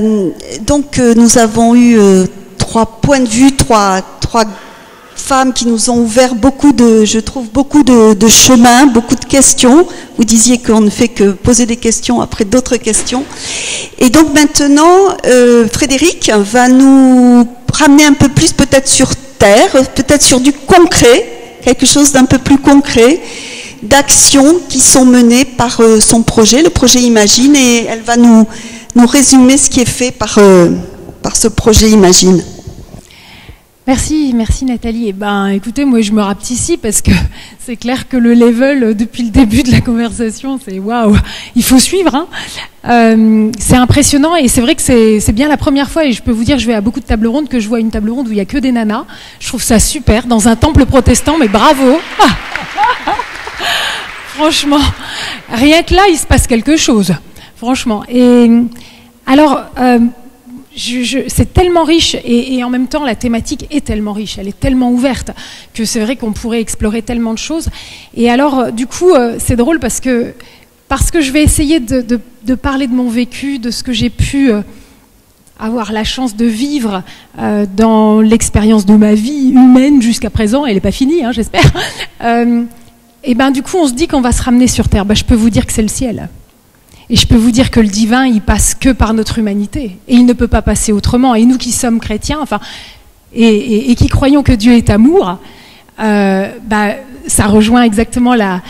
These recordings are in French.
Nous avons eu 3 points de vue, trois femmes qui nous ont ouvert beaucoup de chemins, beaucoup de questions. Vous disiez qu'on ne fait que poser des questions après d'autres questions. Et donc maintenant, Frédéric va nous ramener un peu plus peut-être sur terre, peut-être sur du concret, quelque chose d'un peu plus concret, d'actions qui sont menées par son projet, le projet Imagine, et elle va nous résumer ce qui est fait par ce projet Imagine. Merci Nathalie. Écoutez, moi je me rapetissis parce que c'est clair que le level depuis le début de la conversation, c'est waouh, il faut suivre. C'est impressionnant et c'est vrai que c'est bien la première fois, et je peux vous dire, je vais à beaucoup de tables rondes, que je vois une table ronde où il n'y a que des nanas. Je trouve ça super, dans un temple protestant, mais bravo. Franchement, rien que là, il se passe quelque chose. Franchement. Et alors... c'est tellement riche et en même temps la thématique est tellement riche, elle est tellement ouverte que c'est vrai qu'on pourrait explorer tellement de choses. Et alors du coup c'est drôle parce que je vais essayer de parler de mon vécu, de ce que j'ai pu avoir la chance de vivre dans l'expérience de ma vie humaine jusqu'à présent. Elle n'est pas finie, hein, j'espère. Et du coup on se dit qu'on va se ramener sur Terre. Je peux vous dire que c'est le ciel. Et je peux vous dire que le divin, il passe que par notre humanité. Et il ne peut pas passer autrement. Et nous qui sommes chrétiens, et qui croyons que Dieu est amour, ça rejoint exactement la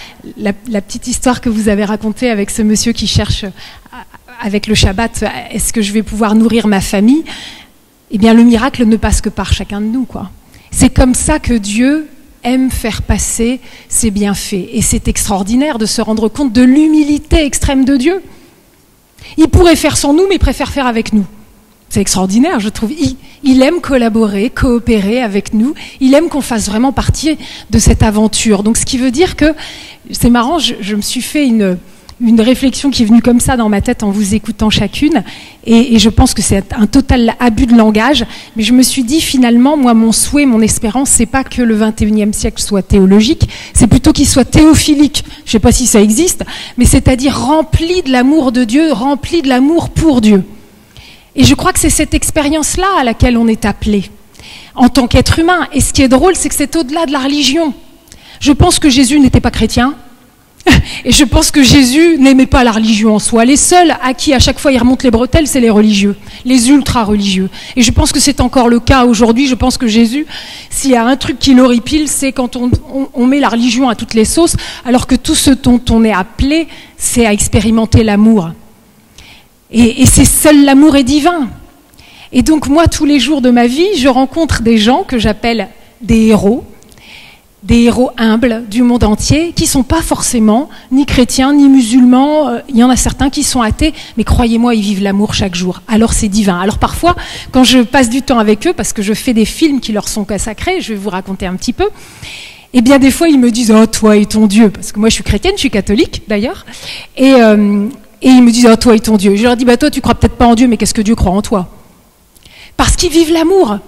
petite histoire que vous avez racontée avec ce monsieur qui cherche, avec le Shabbat, est-ce que je vais pouvoir nourrir ma famille? Eh bien, le miracle ne passe que par chacun de nous, quoi. C'est comme ça que Dieu aime faire passer ses bienfaits. Et c'est extraordinaire de se rendre compte de l'humilité extrême de Dieu. Il pourrait faire sans nous, mais il préfère faire avec nous. C'est extraordinaire, je trouve. Il aime collaborer, coopérer avec nous. Il aime qu'on fasse vraiment partie de cette aventure. Donc, ce qui veut dire que, c'est marrant, je me suis fait une réflexion qui est venue comme ça dans ma tête en vous écoutant chacune, et je pense que c'est un total abus de langage, mais je me suis dit finalement, moi mon souhait, mon espérance, c'est pas que le 21e siècle soit théologique, c'est plutôt qu'il soit théophilique, je sais pas si ça existe, mais c'est-à-dire rempli de l'amour de Dieu, rempli de l'amour pour Dieu. Et je crois que c'est cette expérience-là à laquelle on est appelé, en tant qu'être humain. Et ce qui est drôle, c'est que c'est au-delà de la religion. Je pense que Jésus n'était pas chrétien, et je pense que Jésus n'aimait pas la religion en soi. Les seuls à qui à chaque fois il remonte les bretelles, c'est les religieux, les ultra-religieux. Et je pense que c'est encore le cas aujourd'hui. Je pense que Jésus, s'il y a un truc qui l'horripile, c'est quand on met la religion à toutes les sauces, alors que tout ce dont on est appelé, c'est à expérimenter l'amour. Et c'est seul l'amour est divin. Et donc moi, tous les jours de ma vie, je rencontre des gens que j'appelle des héros humbles du monde entier, qui ne sont pas forcément ni chrétiens, ni musulmans. Il y en a certains qui sont athées, mais croyez-moi, ils vivent l'amour chaque jour. Alors c'est divin. Alors parfois, quand je passe du temps avec eux, parce que je fais des films qui leur sont consacrés, je vais vous raconter un petit peu, et bien des fois, ils me disent « Oh, toi et ton Dieu », parce que moi je suis chrétienne, je suis catholique d'ailleurs, et ils me disent « Oh, toi et ton Dieu ». Je leur dis « Toi, tu crois peut-être pas en Dieu, mais qu'est-ce que Dieu croit en toi ?» Parce qu'ils vivent l'amour.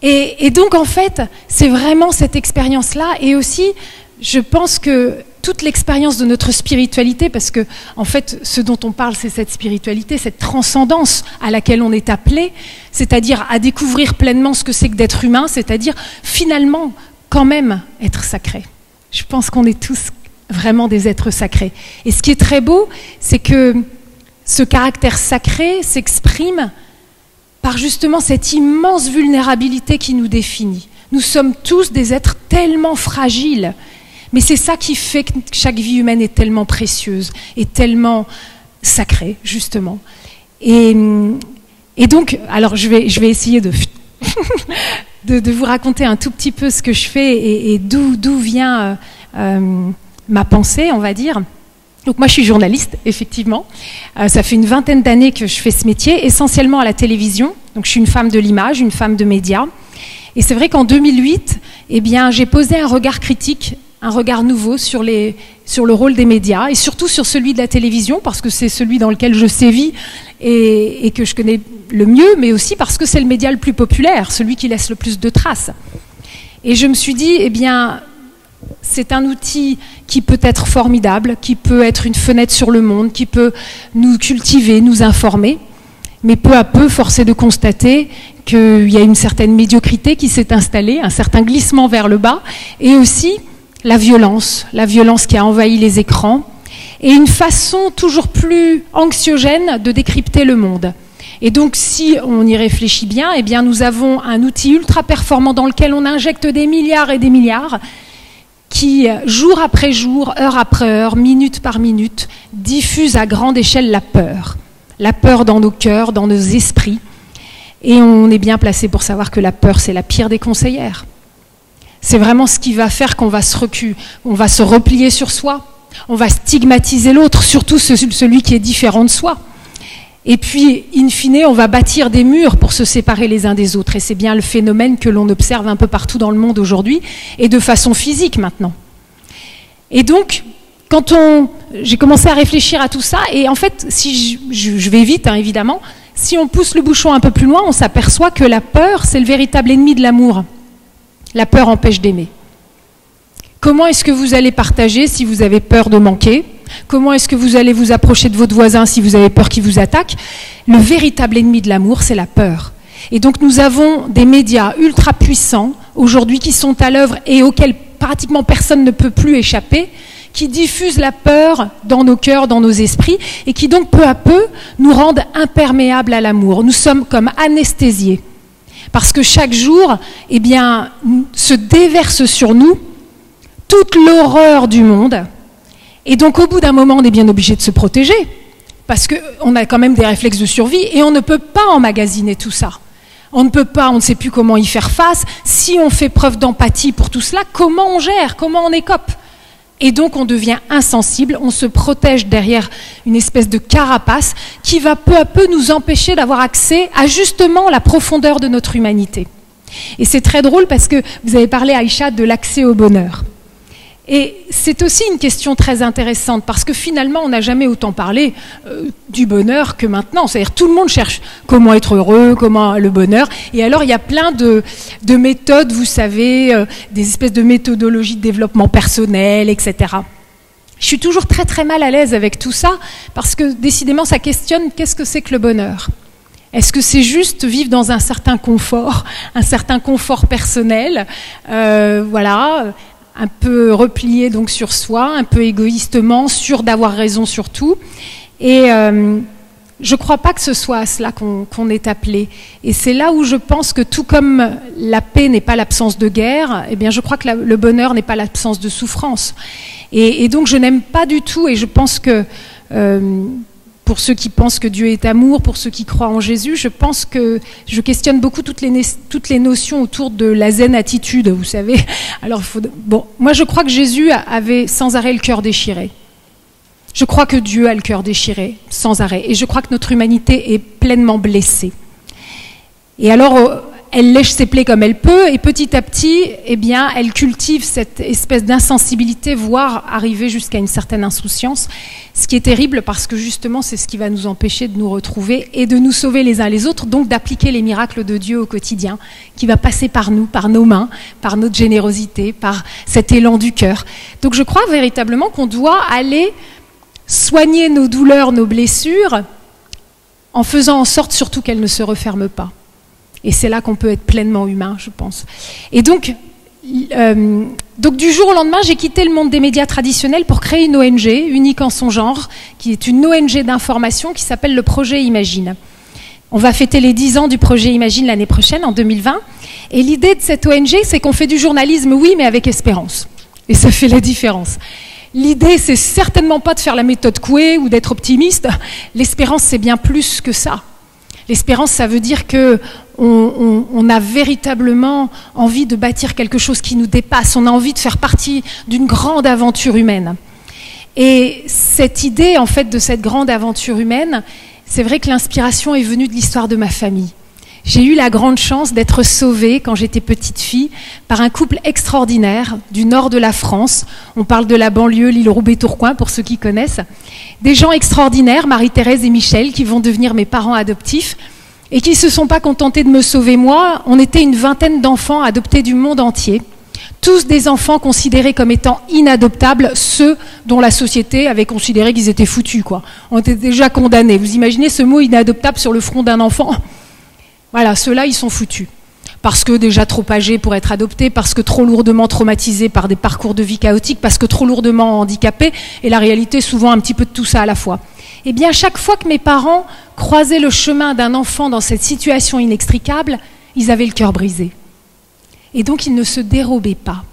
Et donc, en fait, c'est vraiment cette expérience-là. Et aussi, je pense que toute l'expérience de notre spiritualité, parce que, en fait, ce dont on parle, c'est cette spiritualité, cette transcendance à laquelle on est appelé, c'est-à-dire à découvrir pleinement ce que c'est que d'être humain, c'est-à-dire, finalement, quand même, être sacré. Je pense qu'on est tous vraiment des êtres sacrés. Et ce qui est très beau, c'est que ce caractère sacré s'exprime par justement cette immense vulnérabilité qui nous définit. Nous sommes tous des êtres tellement fragiles, mais c'est ça qui fait que chaque vie humaine est tellement précieuse et tellement sacrée, justement. Et donc, alors je vais essayer de vous raconter un tout petit peu ce que je fais et d'où vient ma pensée, on va dire. Donc moi je suis journaliste, effectivement. Ça fait une vingtaine d'années que je fais ce métier, essentiellement à la télévision. Donc je suis une femme de l'image, une femme de médias. Et c'est vrai qu'en 2008, eh bien, j'ai posé un regard critique, un regard nouveau sur le rôle des médias et surtout sur celui de la télévision, parce que c'est celui dans lequel je sévis et que je connais le mieux, mais aussi parce que c'est le média le plus populaire, celui qui laisse le plus de traces. Et je me suis dit, eh bien, c'est un outil qui peut être formidable, qui peut être une fenêtre sur le monde, qui peut nous cultiver, nous informer. Mais peu à peu, force est de constater qu'il y a une certaine médiocrité qui s'est installée, un certain glissement vers le bas, et aussi la violence qui a envahi les écrans, et une façon toujours plus anxiogène de décrypter le monde. Et donc, si on y réfléchit bien, eh bien, nous avons un outil ultra performant dans lequel on injecte des milliards et des milliards, qui, jour après jour, heure après heure, minute par minute, diffuse à grande échelle la peur. La peur dans nos cœurs, dans nos esprits. Et on est bien placé pour savoir que la peur, c'est la pire des conseillères. C'est vraiment ce qui va faire qu'on va se reculer, on va se replier sur soi, on va stigmatiser l'autre, surtout celui qui est différent de soi. Et puis, in fine, on va bâtir des murs pour se séparer les uns des autres. Et c'est bien le phénomène que l'on observe un peu partout dans le monde aujourd'hui, et de façon physique maintenant. Et donc, j'ai commencé à réfléchir à tout ça, et en fait, si je vais vite, hein, évidemment, si on pousse le bouchon un peu plus loin, on s'aperçoit que la peur, c'est le véritable ennemi de l'amour. La peur empêche d'aimer. Comment est-ce que vous allez partager si vous avez peur de manquer ? Comment est-ce que vous allez vous approcher de votre voisin si vous avez peur qu'il vous attaque ? Le véritable ennemi de l'amour, c'est la peur. Et donc nous avons des médias ultra puissants aujourd'hui qui sont à l'œuvre et auxquels pratiquement personne ne peut plus échapper, qui diffusent la peur dans nos cœurs, dans nos esprits, et qui donc peu à peu nous rendent imperméables à l'amour. Nous sommes comme anesthésiés. Parce que chaque jour, eh bien, se déverse sur nous toute l'horreur du monde. Et donc, au bout d'un moment, on est bien obligé de se protéger. Parce qu'on a quand même des réflexes de survie et on ne peut pas emmagasiner tout ça. On ne peut pas, on ne sait plus comment y faire face. Si on fait preuve d'empathie pour tout cela, comment on gère, comment on écope ? Et donc, on devient insensible, on se protège derrière une espèce de carapace qui va peu à peu nous empêcher d'avoir accès à justement la profondeur de notre humanité. Et c'est très drôle parce que vous avez parlé, Aïcha, de l'accès au bonheur. Et c'est aussi une question très intéressante parce que finalement, on n'a jamais autant parlé du bonheur que maintenant. C'est-à-dire tout le monde cherche comment être heureux, comment le bonheur. Et alors, il y a plein de méthodes, vous savez, des espèces de méthodologies de développement personnel, etc. Je suis toujours très très mal à l'aise avec tout ça parce que décidément, ça questionne qu'est-ce que c'est que le bonheur ? Est-ce que c'est juste vivre dans un certain confort personnel, voilà, un peu replié donc sur soi, un peu égoïstement, sûr d'avoir raison sur tout. Et je ne crois pas que ce soit à cela qu'on est appelé. Et c'est là où je pense que tout comme la paix n'est pas l'absence de guerre, eh bien je crois que le bonheur n'est pas l'absence de souffrance. Et donc je n'aime pas du tout, et je pense que pour ceux qui pensent que Dieu est amour, pour ceux qui croient en Jésus, je pense que je questionne beaucoup toutes les notions autour de la zen attitude, vous savez. Alors, moi je crois que Jésus avait sans arrêt le cœur déchiré. Je crois que Dieu a le cœur déchiré, sans arrêt. Et je crois que notre humanité est pleinement blessée. Et alors, elle lèche ses plaies comme elle peut, et petit à petit, eh bien, elle cultive cette espèce d'insensibilité, voire arriver jusqu'à une certaine insouciance, ce qui est terrible parce que justement, c'est ce qui va nous empêcher de nous retrouver et de nous sauver les uns les autres, donc d'appliquer les miracles de Dieu au quotidien, qui va passer par nous, par nos mains, par notre générosité, par cet élan du cœur. Donc je crois véritablement qu'on doit aller soigner nos douleurs, nos blessures, en faisant en sorte surtout qu'elles ne se referment pas. Et c'est là qu'on peut être pleinement humain, je pense. Et donc du jour au lendemain, j'ai quitté le monde des médias traditionnels pour créer une ONG, unique en son genre, qui est une ONG d'information qui s'appelle le Projet Imagine. On va fêter les 10 ans du Projet Imagine l'année prochaine, en 2020. Et l'idée de cette ONG, c'est qu'on fait du journalisme, oui, mais avec espérance. Et ça fait la différence. L'idée, c'est certainement pas de faire la méthode Coué ou d'être optimiste. L'espérance, c'est bien plus que ça. L'espérance, ça veut dire qu'on a véritablement envie de bâtir quelque chose qui nous dépasse. On a envie de faire partie d'une grande aventure humaine. Et cette idée, en fait, de cette grande aventure humaine, c'est vrai que l'inspiration est venue de l'histoire de ma famille. J'ai eu la grande chance d'être sauvée, quand j'étais petite fille, par un couple extraordinaire du nord de la France. On parle de la banlieue, l'île Roubaix-Tourcoing, pour ceux qui connaissent. Des gens extraordinaires, Marie-Thérèse et Michel, qui vont devenir mes parents adoptifs et qui ne se sont pas contentés de me sauver moi. On était une vingtaine d'enfants adoptés du monde entier. Tous des enfants considérés comme étant inadoptables, ceux dont la société avait considéré qu'ils étaient foutus, quoi. On était déjà condamnés. Vous imaginez ce mot inadoptable sur le front d'un enfant? Voilà, ceux-là, ils sont foutus. Parce que déjà trop âgés pour être adoptés, parce que trop lourdement traumatisés par des parcours de vie chaotiques, parce que trop lourdement handicapés, et la réalité, souvent un petit peu de tout ça à la fois. Eh bien, chaque fois que mes parents croisaient le chemin d'un enfant dans cette situation inextricable, ils avaient le cœur brisé. Et donc, ils ne se dérobaient pas.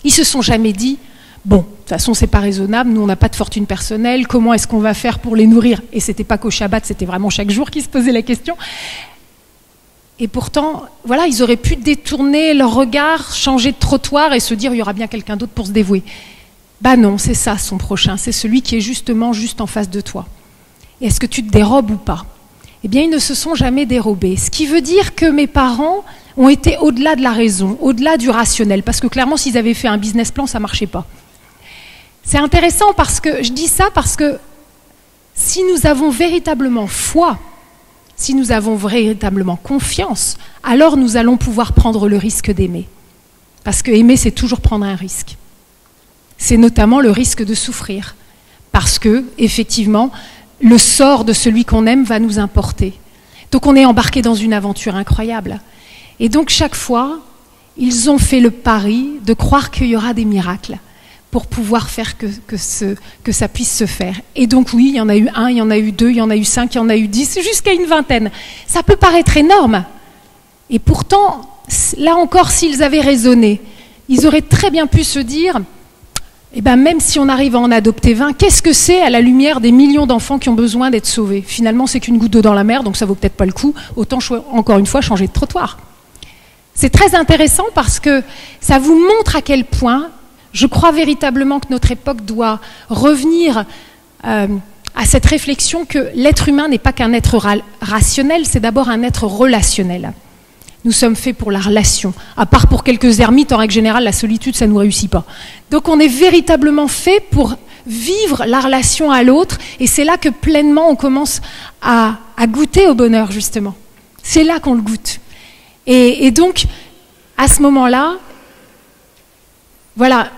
Ils se sont jamais dit, bon, de toute façon, c'est pas raisonnable, nous, on n'a pas de fortune personnelle, comment est-ce qu'on va faire pour les nourrir? Et c'était pas qu'au Shabbat, c'était vraiment chaque jour qu'ils se posaient la question. Et pourtant, voilà, ils auraient pu détourner leur regard, changer de trottoir et se dire, il y aura bien quelqu'un d'autre pour se dévouer. Bah non, c'est ça son prochain, c'est celui qui est justement juste en face de toi. Est-ce que tu te dérobes ou pas? Eh bien, ils ne se sont jamais dérobés. Ce qui veut dire que mes parents ont été au-delà de la raison, au-delà du rationnel, parce que clairement, s'ils avaient fait un business plan, ça ne marchait pas. C'est intéressant parce que, je dis ça parce que si nous avons véritablement foi, si nous avons véritablement confiance, alors nous allons pouvoir prendre le risque d'aimer. Parce que aimer, c'est toujours prendre un risque. C'est notamment le risque de souffrir. Parce que, effectivement, le sort de celui qu'on aime va nous importer. Donc on est embarqué dans une aventure incroyable. Et donc chaque fois, ils ont fait le pari de croire qu'il y aura des miracles pour pouvoir faire que ça puisse se faire. Et donc oui, il y en a eu 1, il y en a eu 2, il y en a eu 5, il y en a eu 10, jusqu'à une vingtaine. Ça peut paraître énorme. Et pourtant, là encore, s'ils avaient raisonné, ils auraient très bien pu se dire, eh ben, même si on arrive à en adopter 20, qu'est-ce que c'est à la lumière des millions d'enfants qui ont besoin d'être sauvés? Finalement, c'est qu'une goutte d'eau dans la mer, donc ça vaut peut-être pas le coup. Autant, encore une fois, changer de trottoir. C'est très intéressant parce que ça vous montre à quel point je crois véritablement que notre époque doit revenir à cette réflexion que l'être humain n'est pas qu'un être rationnel, c'est d'abord un être relationnel. Nous sommes faits pour la relation. À part pour quelques ermites, en règle générale, la solitude, ça ne nous réussit pas. Donc on est véritablement fait pour vivre la relation à l'autre, et c'est là que pleinement on commence à goûter au bonheur, justement. C'est là qu'on le goûte. Et donc, à ce moment-là, voilà,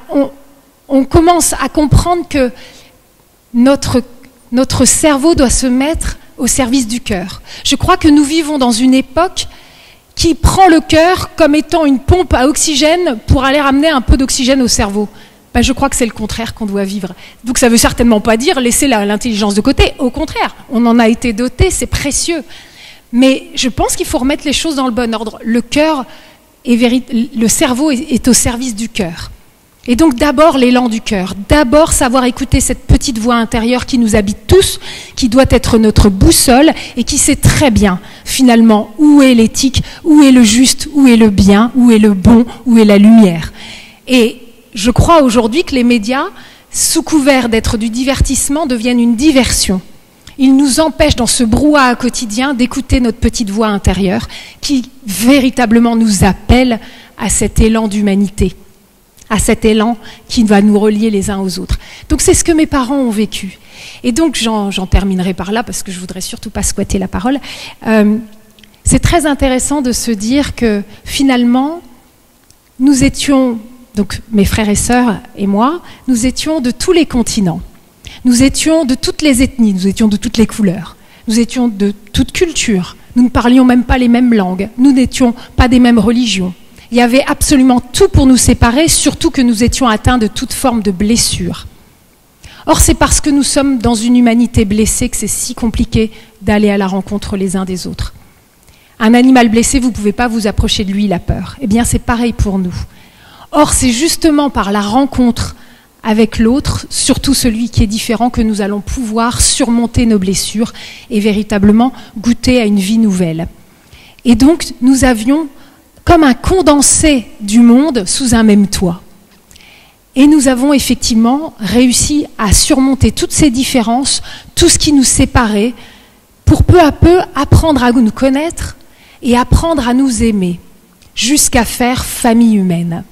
on commence à comprendre que notre cerveau doit se mettre au service du cœur. Je crois que nous vivons dans une époque qui prend le cœur comme étant une pompe à oxygène pour aller ramener un peu d'oxygène au cerveau. Ben, je crois que c'est le contraire qu'on doit vivre. Donc ça ne veut certainement pas dire laisser l'intelligence de côté. Au contraire, on en a été doté, c'est précieux. Mais je pense qu'il faut remettre les choses dans le bon ordre. Le cœur, le cerveau est au service du cœur. Et donc d'abord l'élan du cœur, d'abord savoir écouter cette petite voix intérieure qui nous habite tous, qui doit être notre boussole et qui sait très bien finalement où est l'éthique, où est le juste, où est le bien, où est le bon, où est la lumière. Et je crois aujourd'hui que les médias, sous couvert d'être du divertissement, deviennent une diversion. Ils nous empêchent dans ce brouhaha quotidien d'écouter notre petite voix intérieure qui véritablement nous appelle à cet élan d'humanité, à cet élan qui va nous relier les uns aux autres. Donc c'est ce que mes parents ont vécu. Et donc j'en terminerai par là parce que je voudrais surtout pas squatter la parole. C'est très intéressant de se dire que finalement, nous étions, donc mes frères et sœurs et moi, nous étions de tous les continents. Nous étions de toutes les ethnies, nous étions de toutes les couleurs. Nous étions de toute culture. Nous ne parlions même pas les mêmes langues. Nous n'étions pas des mêmes religions. Il y avait absolument tout pour nous séparer, surtout que nous étions atteints de toute forme de blessure. Or, c'est parce que nous sommes dans une humanité blessée que c'est si compliqué d'aller à la rencontre les uns des autres. Un animal blessé, vous ne pouvez pas vous approcher de lui, il a peur. Eh bien, c'est pareil pour nous. Or, c'est justement par la rencontre avec l'autre, surtout celui qui est différent, que nous allons pouvoir surmonter nos blessures et véritablement goûter à une vie nouvelle. Et donc, nous avions comme un condensé du monde sous un même toit. Et nous avons effectivement réussi à surmonter toutes ces différences, tout ce qui nous séparait, pour peu à peu apprendre à nous connaître et apprendre à nous aimer, jusqu'à faire famille humaine.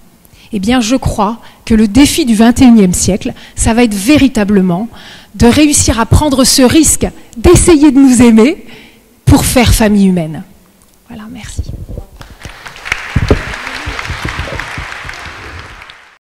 Eh bien, je crois que le défi du XXIe siècle, ça va être véritablement de réussir à prendre ce risque d'essayer de nous aimer pour faire famille humaine. Voilà, merci.